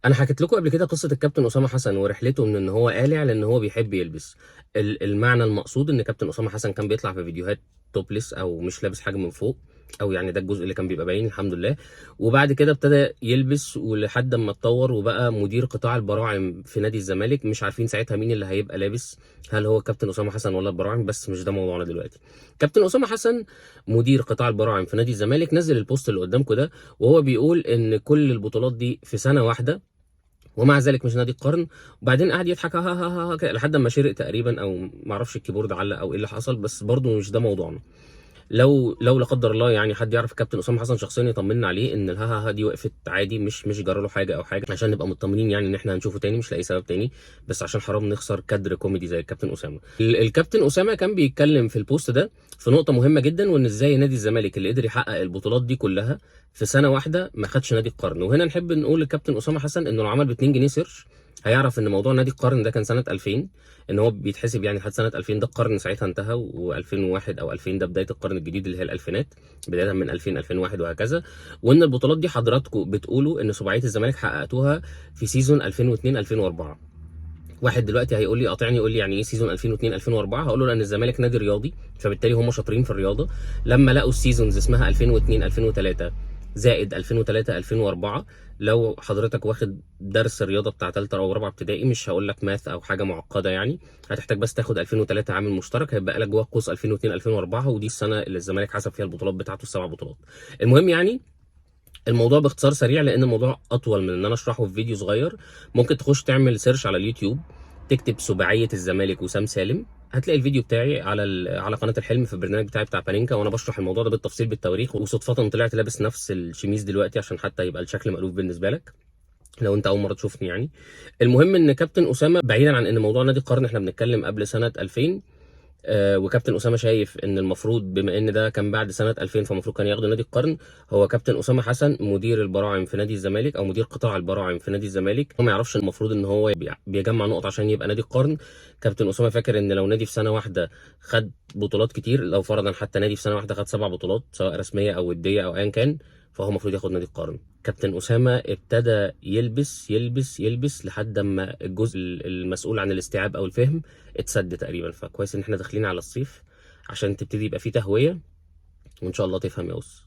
انا حكيت لكم قبل كده قصه الكابتن اسامه حسن ورحلته من ان هو قالع لان هو بيحب يلبس. المعنى المقصود ان كابتن اسامه حسن كان بيطلع في فيديوهات توبلس او مش لابس حاجه من فوق، او يعني ده الجزء اللي كان بيبقى باين الحمد لله. وبعد كده ابتدى يلبس ولحد ما اتطور وبقى مدير قطاع البراعم في نادي الزمالك. مش عارفين ساعتها مين اللي هيبقى لابس، هل هو كابتن اسامه حسن ولا البراعم، بس مش ده موضوعنا دلوقتي. كابتن اسامه حسن مدير قطاع البراعم في نادي الزمالك نزل البوست اللي قدامكم ده، وهو بيقول ان كل البطولات دي في سنه واحده ومع ذلك مش نادي القرن. وبعدين قعد يضحك ها ها ها ها كده لحد ما شرق تقريبا، او ما اعرفش الكيبورد علق او ايه اللي حصل، بس برضه مش ده موضوعنا. لو لا قدر الله يعني حد يعرف الكابتن اسامه حسن شخصيا يطمنا عليه ان الها ها ها دي وقفت عادي، مش جرى له حاجه او حاجه، عشان نبقى مطمنين يعني ان احنا هنشوفه تاني مش لاي سبب تاني، بس عشان حرام نخسر كادر كوميدي زي الكابتن اسامه. الكابتن اسامه كان بيتكلم في البوست ده في نقطه مهمه جدا، وان ازاي نادي الزمالك اللي قدر يحقق البطولات دي كلها في سنه واحده ما خدش نادي القرن. وهنا نحب نقول للكابتن اسامه حسن انه لو عمل ب 2 جنيه سيرش هيعرف ان موضوع نادي القرن ده كان سنه 2000، ان هو بيتحسب يعني لحد سنه 2000 ده القرن ساعتها انتهى، و2001 او 2000 ده بدايه القرن الجديد اللي هي الالفينات، بدايه من 2000 2001 وهكذا. وان البطولات دي حضراتكم بتقولوا ان سباعيه الزمالك حققتوها في سيزون 2002 2004. واحد دلوقتي هيقول لي قاطعني يقول لي يعني ايه سيزون 2002 2004؟ هقول له لان الزمالك نادي رياضي فبالتالي هم شاطرين في الرياضه. لما لقوا السيزونز اسمها 2002 2003 زائد 2003 2004، لو حضرتك واخد درس رياضه بتاع ثالثه او رابعه ابتدائي، مش هقول لك ماث او حاجه معقده يعني، هتحتاج بس تاخد 2003 عامل مشترك هيبقى لك جوه قوس 2002 2004، ودي السنه اللي الزمالك حسب فيها البطولات بتاعته السبع بطولات. المهم يعني الموضوع باختصار سريع لان الموضوع اطول من ان انا اشرحه في فيديو صغير. ممكن تخش تعمل سيرش على اليوتيوب، تكتب سباعية الزمالك وسام سالم، هتلاقي الفيديو بتاعي على على قناه الحلم في البرنامج بتاعي بتاع بانينكا، وانا بشرح الموضوع ده بالتفصيل بالتواريخ. وصدفه طلعت لابس نفس الشميز دلوقتي عشان حتى يبقى الشكل مألوف بالنسبه لك لو انت اول مره تشوفني يعني. المهم ان كابتن اسامه بعيدا عن ان موضوع نادي القرن احنا بنتكلم قبل سنه 2000، وكابتن اسامه شايف ان المفروض بما ان ده كان بعد سنه 2000 فالمفروض كان ياخدوا نادي القرن. هو كابتن اسامه حسن مدير البراعم في نادي الزمالك او مدير قطاع البراعم في نادي الزمالك، هو ما يعرفش المفروض ان هو بيجمع نقط عشان يبقى نادي القرن. كابتن اسامه فاكر ان لو نادي في سنه واحده خد بطولات كتير، لو فرضا حتى نادي في سنه واحده خد 7 بطولات سواء رسميه او وديه او ايا كان، فهو المفروض ياخد نادي القرن. كابتن اسامه ابتدى يلبس يلبس يلبس لحد ما الجزء المسؤول عن الاستيعاب او الفهم اتسد تقريبا. فكويس ان احنا داخلين على الصيف عشان تبتدي يبقى فيه تهوية، وان شاء الله تفهم يا أس.